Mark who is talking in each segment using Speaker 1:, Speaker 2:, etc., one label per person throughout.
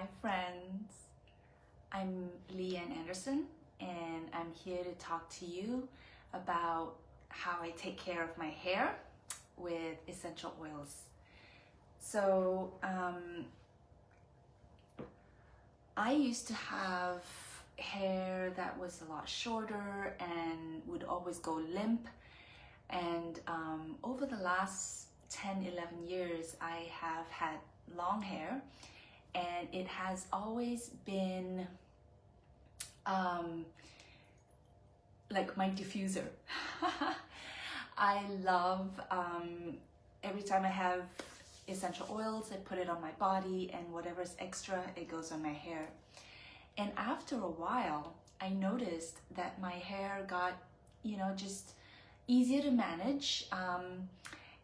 Speaker 1: Hi friends, I'm Leanne Anderson and I'm here to talk to you about how I take care of my hair with essential oils. So I used to have hair that was a lot shorter and would always go limp, and over the last 10-11 years I have had long hair, and it has always been like my diffuser. I love every time I have essential oils, I put it on my body, and whatever's extra, it goes on my hair. And after a while, I noticed that my hair got, just easier to manage,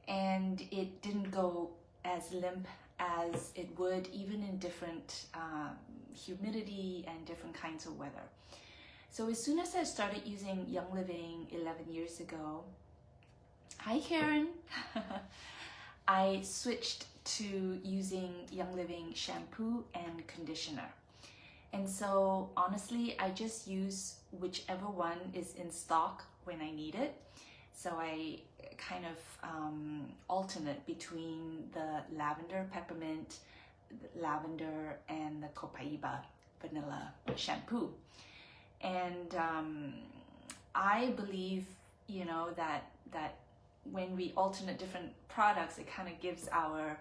Speaker 1: and it didn't go as limp as it would even in different humidity and different kinds of weather. So as soon as I started using Young Living 11 years ago, hi Karen, I switched to using Young Living shampoo and conditioner. And so honestly, I just use whichever one is in stock when I need it. So I kind of alternate between the lavender peppermint, lavender, and the Copaiba vanilla shampoo. And I believe, that when we alternate different products, it kind of gives our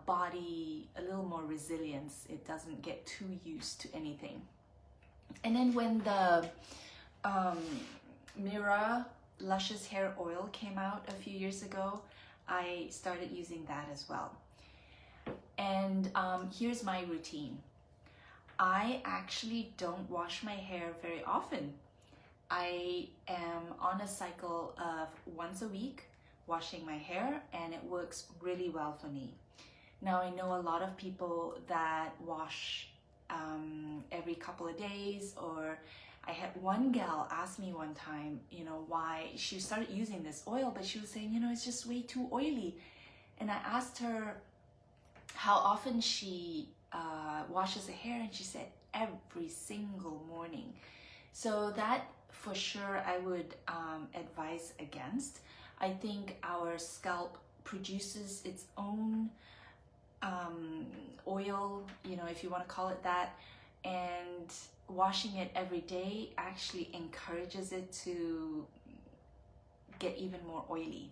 Speaker 1: body a little more resilience. It doesn't get too used to anything. And then when the Mira Luscious Hair Oil came out a few years ago, I started using that as well. And here's my routine. I actually don't wash my hair very often. I am on a cycle of once a week washing my hair, and it works really well for me. Now, I know a lot of people that wash every couple of days, or I had one gal ask me one time, why she started using this oil, but she was saying, it's just way too oily. And I asked her how often she washes her hair, and she said every single morning. So that for sure I would advise against. I think our scalp produces its own oil, if you want to call it that, and washing it every day actually encourages it to get even more oily.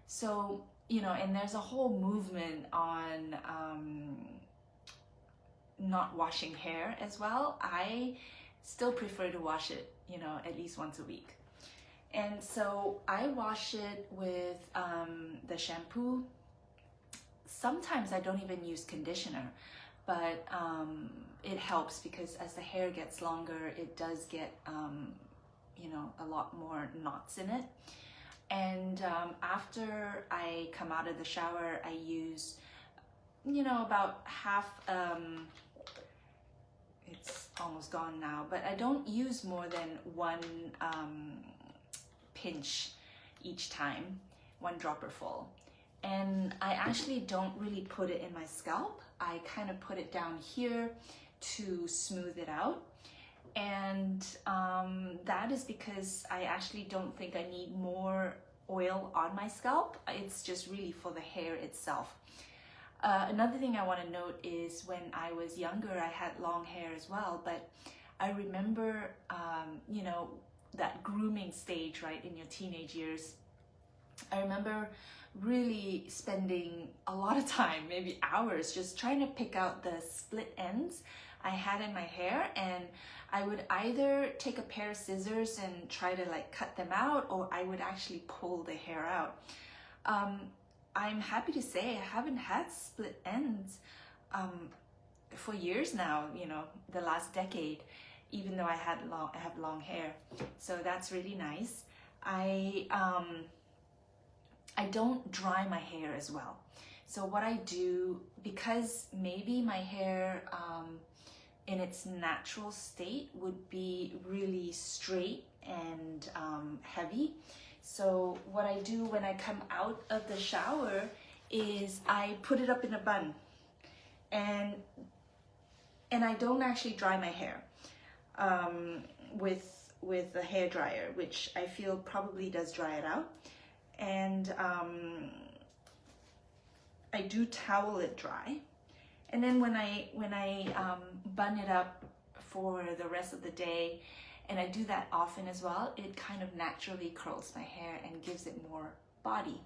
Speaker 1: So, and there's a whole movement on not washing hair as well. I still prefer to wash it, at least once a week. And so I wash it with the shampoo. Sometimes I don't even use conditioner, but it helps because as the hair gets longer, it does get, a lot more knots in it. And after I come out of the shower, I use, about half, it's almost gone now, but I don't use more than one pinch each time, one dropper full. And I actually don't really put it in my scalp. I kind of put it down here to smooth it out. And that is because I actually don't think I need more oil on my scalp. It's just really for the hair itself. Another thing I want to note is when I was younger, I had long hair as well, but I remember, that grooming stage, right, in your teenage years. I remember really spending a lot of time, maybe hours, just trying to pick out the split ends I had in my hair, and I would either take a pair of scissors and try to cut them out, or I would actually pull the hair out. I'm happy to say I haven't had split ends for years now, the last decade, even though I have long hair. So that's really nice. I don't dry my hair as well. So what I do, because maybe my hair in its natural state would be really straight and heavy. So what I do when I come out of the shower is I put it up in a bun. And And I don't actually dry my hair with a hair dryer, which I feel probably does dry it out. And I do towel it dry. And then when I bun it up for the rest of the day, and I do that often as well, it kind of naturally curls my hair and gives it more body.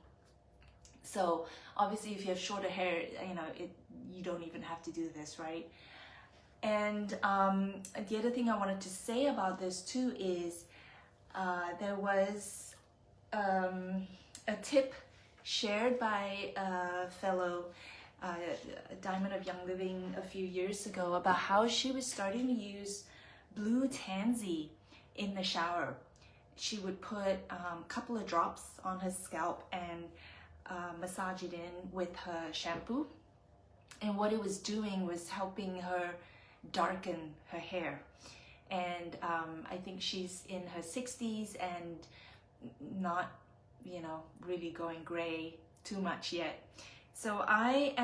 Speaker 1: So obviously if you have shorter hair, you know, you don't even have to do this, right? And the other thing I wanted to say about this too is there was a tip shared by a fellow Diamond of Young Living a few years ago about how she was starting to use blue tansy in the shower. She would put a couple of drops on her scalp and massage it in with her shampoo. And what it was doing was helping her darken her hair. And I think she's in her 60s and not, you know, really going gray too much yet. So I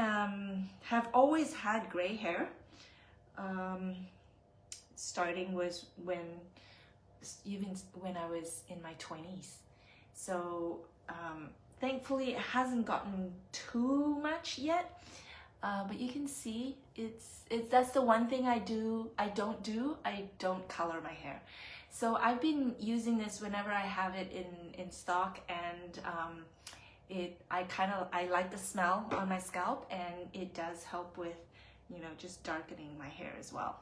Speaker 1: have always had gray hair. Starting was even when I was in my 20s. So thankfully it hasn't gotten too much yet. But you can see that's the one thing I don't color my hair. So I've been using this whenever I have it in stock, and I like the smell on my scalp, and it does help with, you know, just darkening my hair as well.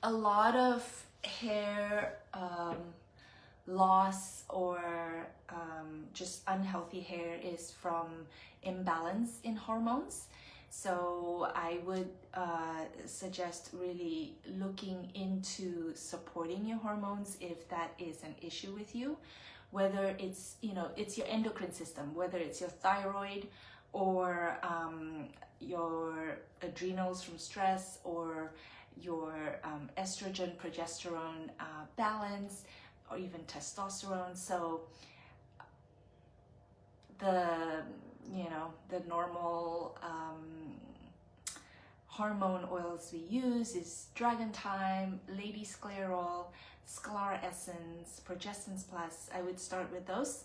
Speaker 1: A lot of hair loss or just unhealthy hair is from imbalance in hormones. So I would suggest really looking into supporting your hormones if that is an issue with you, whether it's, you know, it's your endocrine system, whether it's your thyroid or your adrenals from stress, or your estrogen, progesterone balance, or even testosterone. So the normal hormone oils we use is Dragon Thyme, Lady Sclerol, Sklar Essence, Progestins Plus. I would start with those.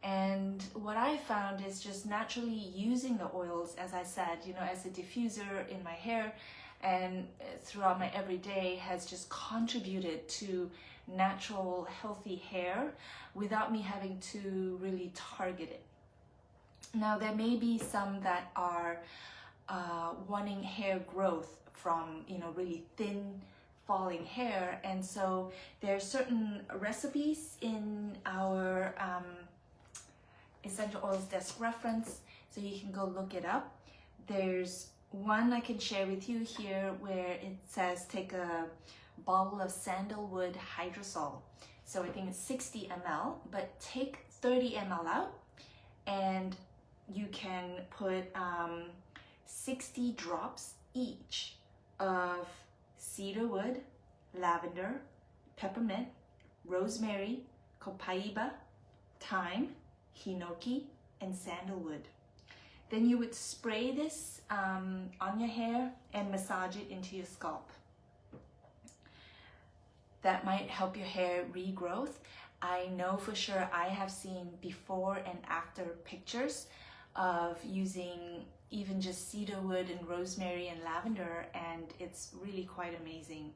Speaker 1: And what I found is just naturally using the oils, as I said, you know, as a diffuser in my hair and throughout my everyday, has just contributed to natural, healthy hair without me having to really target it. Now, there may be some that are wanting hair growth from, you know, really thin falling hair, and so there are certain recipes in our Essential Oils Desk Reference, so you can go look it up. There's one I can share with you here where it says take a bottle of sandalwood hydrosol. So I think it's 60 ml, but take 30 ml out, and you can put 60 drops each of cedarwood, lavender, peppermint, rosemary, copaiba, thyme, hinoki, and sandalwood. Then you would spray this on your hair and massage it into your scalp. That might help your hair regrowth. I know for sure I have seen before and after pictures of using even just cedarwood and rosemary and lavender, and it's really quite amazing.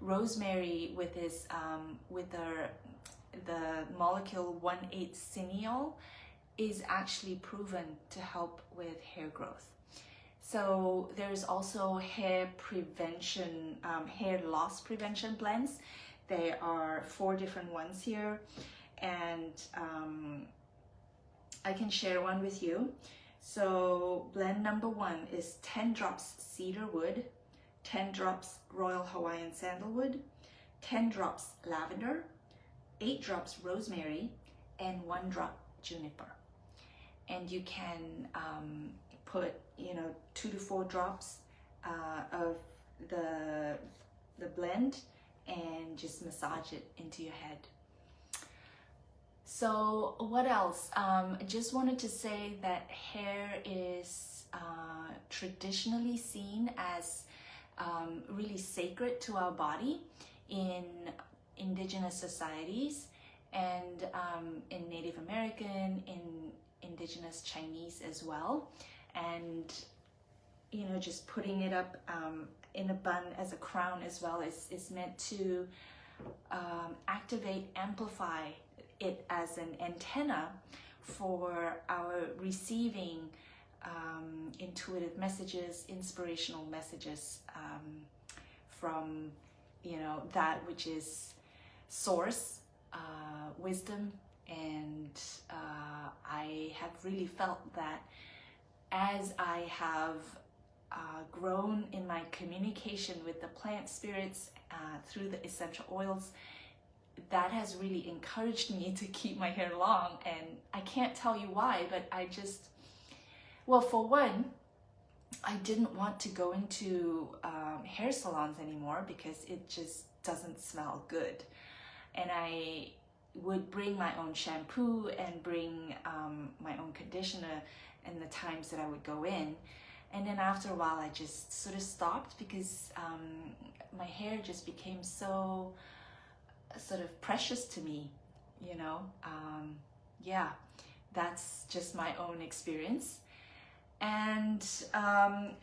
Speaker 1: Rosemary with this with the molecule 1,8-cineol is actually proven to help with hair growth. So there's also hair prevention, hair loss prevention blends. There are 4 different ones here, and I can share one with you. So blend number 1 is 10 drops cedarwood, 10 drops Royal Hawaiian sandalwood, 10 drops lavender, 8 drops rosemary, and 1 drop juniper. And you can put, you know, 2 to 4 drops of the blend and just massage it into your head. So what else? I just wanted to say that hair is traditionally seen as really sacred to our body in indigenous societies and in Native American, in indigenous Chinese as well. And you know, just putting it up in a bun as a crown as well is meant to activate, amplify it as an antenna for our receiving intuitive messages, inspirational messages from, you know, that which is source, wisdom. And I have really felt that as I have grown in my communication with the plant spirits through the essential oils, that has really encouraged me to keep my hair long. And I can't tell you why, but I just, well, for one, I didn't want to go into hair salons anymore because it just doesn't smell good. And I would bring my own shampoo and bring my own conditioner and the times that I would go in. And then after a while, I just sort of stopped because my hair just became so sort of precious to me, you know. Yeah, that's just my own experience. And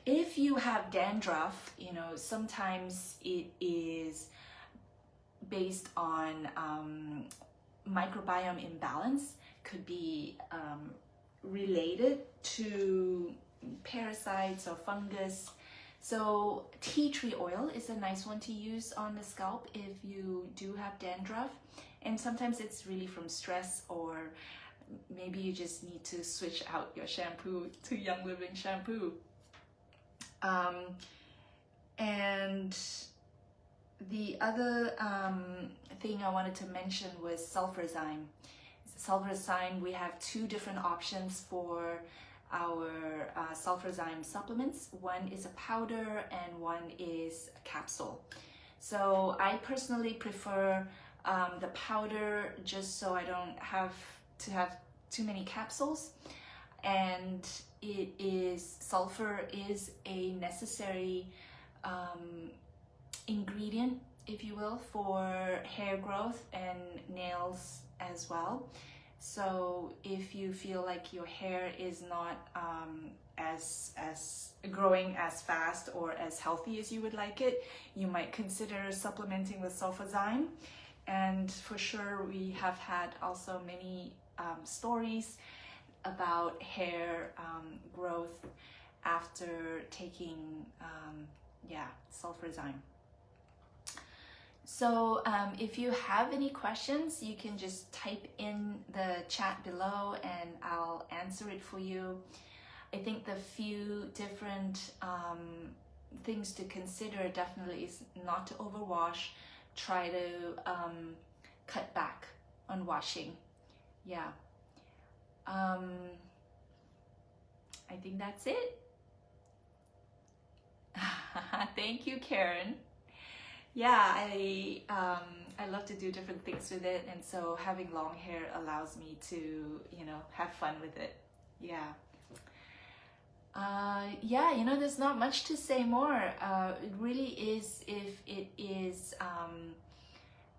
Speaker 1: if you have dandruff, you know, sometimes it is based on microbiome imbalance, could be related to parasites or fungus. So tea tree oil is a nice one to use on the scalp if you do have dandruff. And sometimes it's really from stress, or maybe you just need to switch out your shampoo to Young Living shampoo. And the other thing I wanted to mention was sulfurzyme. Sulfurzyme, we have two different options for our sulfurzyme supplements. One is a powder and one is a capsule. So I personally prefer the powder, just so I don't have to have too many capsules. And it is, sulfur is a necessary ingredient, if you will, for hair growth and nails as well. So if you feel like your hair is not as growing as fast or as healthy as you would like it, you might consider supplementing with sulfurzyme. And for sure, we have had also many stories about hair growth after taking sulfurzyme. So if you have any questions, you can just type in the chat below and I'll answer it for you. I think the few different things to consider definitely is not to overwash. Try to cut back on washing. Yeah. I think that's it. Thank you, Karen. Yeah, I love to do different things with it, and so having long hair allows me to, you know, have fun with it. Yeah. Yeah, you know, there's not much to say more. It really is, if it is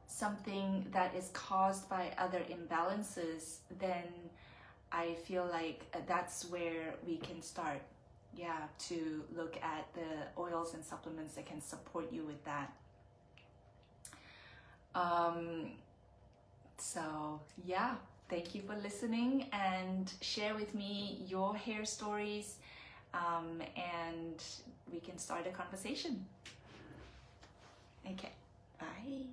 Speaker 1: something that is caused by other imbalances, then I feel like that's where we can start. Yeah, to look at the oils and supplements that can support you with that. So yeah, thank you for listening, and share with me your hair stories, and we can start a conversation. Okay, bye.